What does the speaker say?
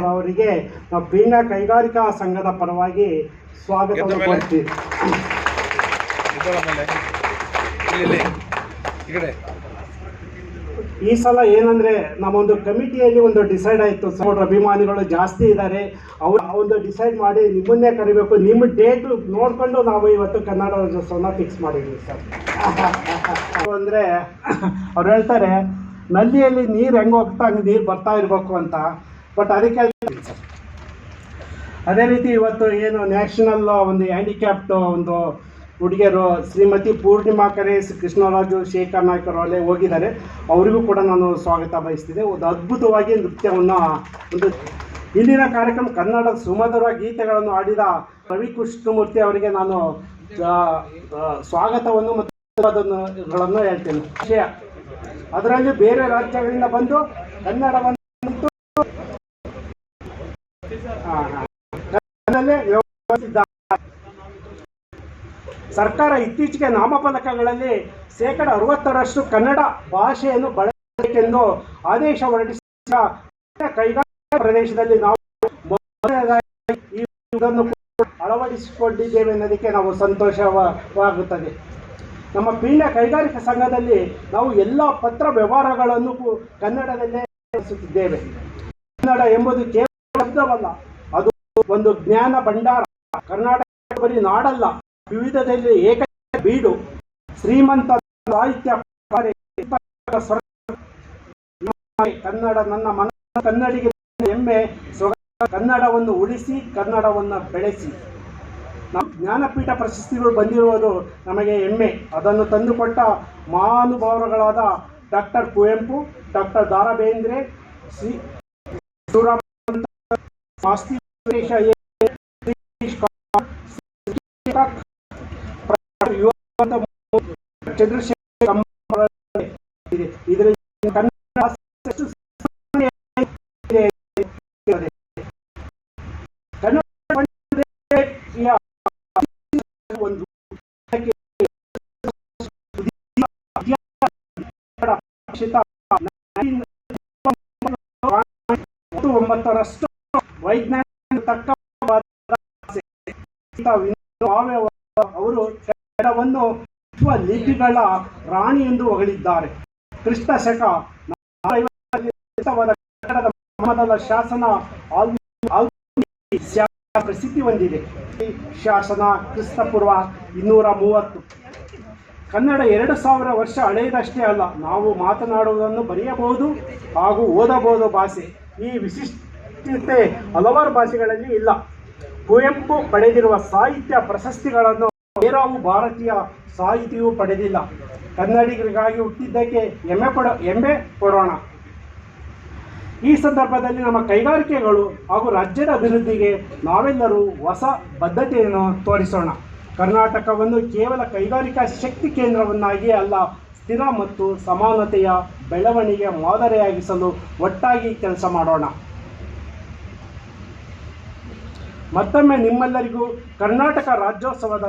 ಅವರಿಗೆ ನಾವು ಪೀಣ್ಯ ಕೈಗಾರಿಕಾ ಸಂಘದ ಪರವಾಗಿ ಸ್ವಾಗತ ಕೊಡ್ತೀವಿ. ಈ ಸಲ ಏನಂದ್ರೆ ನಮ್ಮೊಂದು ಕಮಿಟಿಯಲ್ಲಿ ಒಂದು ಡಿಸೈಡ್ ಆಯಿತು, ಸಪೋರ್ಟ್ ಅಭಿಮಾನಿಗಳು ಜಾಸ್ತಿ ಇದ್ದಾರೆ, ಅವರು ಒಂದು ಡಿಸೈಡ್ ಮಾಡಿ ನಿಮ್ಮನ್ನೇ ಕರಿಬೇಕು, ನಿಮ್ಮ ಡೇಟ್ ನೋಡಿಕೊಂಡು ನಾವು ಇವತ್ತು ಕನ್ನಡ ರಾಜ್ಯೋತ್ಸವನ ಫಿಕ್ಸ್ ಮಾಡಿದ್ವಿ ಸರ್. ಅಂದರೆ ಅವ್ರು ಹೇಳ್ತಾರೆ ನಲ್ಲಿಯಲ್ಲಿ ನೀರು ಹೆಂಗೆ ಹೋಗ್ತಾ ಹಂಗೆ ನೀರು ಬರ್ತಾ ಇರಬೇಕು ಅಂತ, ಬಟ್ ಅದಕ್ಕೆ ಅದೇ ರೀತಿ ಇವತ್ತು ಏನು ನ್ಯಾಷನಲ್ ಒಂದು ಹ್ಯಾಂಡಿಕ್ಯಾಪ್ಟ್ ಒಂದು ಹುಡುಗಿಯರು ಶ್ರೀಮತಿ ಪೂರ್ಣಿಮಾ ಕರೇಸ್, ಕೃಷ್ಣರಾಜು, ಶೇಖರ್ ನಾಯ್ಕರು ಅಲ್ಲೇ ಹೋಗಿದ್ದಾರೆ, ಅವರಿಗೂ ಕೂಡ ನಾನು ಸ್ವಾಗತ ಬಯಸ್ತಿದ್ದೆ. ಒಂದು ಅದ್ಭುತವಾಗಿ ನೃತ್ಯವನ್ನು ಒಂದು ಇಂದಿನ ಕಾರ್ಯಕ್ರಮ ಕನ್ನಡದ ಸುಮಧುರ ಗೀತೆಗಳನ್ನು ಆಡಿದ ರವಿ ಕೃಷ್ಣಮೂರ್ತಿ ಅವರಿಗೆ ನಾನು ಸ್ವಾಗತವನ್ನು ಮತ್ತು ಹೇಳ್ತೇನೆ. ವಿಷಯ ಅದರಲ್ಲಿ ಬೇರೆ ರಾಜ್ಯಗಳಿಂದ ಬಂದು ಕನ್ನಡವನ್ನು ಸರ್ಕಾರ ಇತ್ತೀಚೆಗೆ ನಾಮಫಲಕಗಳಲ್ಲಿ 60% ಕನ್ನಡ ಭಾಷೆಯನ್ನು ಬಳಸಬೇಕೆಂದು ಆದೇಶ ಹೊರಡಿಸಿದ ಕೈಗಾರಿಕಾ ಪ್ರದೇಶದಲ್ಲಿ ನಾವು ಇದನ್ನು ಅಳವಡಿಸಿಕೊಂಡಿದ್ದೇವೆ ಅನ್ನೋದಕ್ಕೆ ನಾವು ಸಂತೋಷವಾಗುತ್ತದೆ. ನಮ್ಮ ಪೀಣ್ಯ ಕೈಗಾರಿಕಾ ಸಂಘದಲ್ಲಿ ನಾವು ಎಲ್ಲ ಪತ್ರ ವ್ಯವಹಾರಗಳನ್ನು ಕನ್ನಡದಲ್ಲೇ ನಡೆಸುತ್ತಿದ್ದೇವೆ. ಕನ್ನಡ ಎಂಬುದು ಕೇವಲ ಶಬ್ದವಲ್ಲ, ಅದು ಒಂದು ಜ್ಞಾನ ಭಂಡಾರ. ಕರ್ನಾಟಕ ಬರೀ ನಾಡಲ್ಲ, ವಿವಿಧದಲ್ಲಿ ಏಕ ಬೀಡು, ಶ್ರೀಮಂತ ಸಾಹಿತ್ಯ. ಕನ್ನಡ ನನ್ನ ಮನ, ಕನ್ನಡಿಗೆ ಹೆಮ್ಮೆ. ಕನ್ನಡವನ್ನು ಉಳಿಸಿ, ಕನ್ನಡವನ್ನು ಬೆಳೆಸಿ. ನಮ್ಮ ಜ್ಞಾನಪೀಠ ಪ್ರಶಸ್ತಿಗಳು ಬಂದಿರುವುದು ನಮಗೆ ಹೆಮ್ಮೆ. ಅದನ್ನು ತಂದುಕೊಟ್ಟ ಮಹಾನುಭಾವರುಗಳಾದ doctor Kuvempu, doctor the Ra Bendre, Shri Chandrashekhar ವೈಜ್ಞಾನಿಕ ಅವರು ಕನ್ನಡವನ್ನು ವಿಶ್ವ ಲಿಪಿಗಳ ರಾಣಿ ಎಂದು ಹೊಗಳಿದ್ದಾರೆ. ಕ್ರಿಸ್ತ ಶಕ ಕನ್ನಡದ ಮೊದಲ ಶಾಸನ ಪ್ರಸಿದ್ಧಿ ಹೊಂದಿದೆ. ಶಾಸನ ಕ್ರಿಸ್ತಪೂರ್ವ 230. ಕನ್ನಡ 2000 ವರ್ಷ ಹಳೆಯದಷ್ಟೇ ಅಲ್ಲ, ನಾವು ಮಾತನಾಡುವುದನ್ನು ಬರೆಯಬಹುದು ಹಾಗೂ ಓದಬಹುದು ಭಾಷೆ. ಈ ವಿಶಿಷ್ಟತೆ ಹಲವಾರು ಭಾಷೆಗಳಲ್ಲಿ ಇಲ್ಲ. ಕುವೆಂಪು ಪಡೆದಿರುವ ಸಾಹಿತ್ಯ ಪ್ರಶಸ್ತಿಗಳನ್ನು ಬೇರಾವು ಭಾರತೀಯ ಸಾಹಿತಿಯೂ ಪಡೆದಿಲ್ಲ. ಕನ್ನಡಿಗರಿಗಾಗಿ ಹುಟ್ಟಿದ್ದಕ್ಕೆ ಹೆಮ್ಮೆ ಪಡೋಣ. ಈ ಸಂದರ್ಭದಲ್ಲಿ ನಮ್ಮ ಕೈಗಾರಿಕೆಗಳು ಹಾಗೂ ರಾಜ್ಯದ ಅಭಿವೃದ್ಧಿಗೆ ನಾವೆಲ್ಲರೂ ಹೊಸ ಬದ್ಧತೆಯನ್ನು ತೋರಿಸೋಣ. ಕರ್ನಾಟಕವನ್ನು ಕೇವಲ ಕೈಗಾರಿಕಾ ಶಕ್ತಿ ಕೇಂದ್ರವನ್ನಾಗಿ ಅಲ್ಲ, ಸ್ಥಿರ ಮತ್ತು ಸಮಾನತೆಯ ಬೆಳವಣಿಗೆ ಮಾದರಿಯಾಗಿಸಲು ಒಟ್ಟಾಗಿ ಕೆಲಸ ಮಾಡೋಣ. ಮತ್ತೊಮ್ಮೆ ನಿಮ್ಮೆಲ್ಲರಿಗೂ ಕರ್ನಾಟಕ ರಾಜ್ಯೋತ್ಸವದ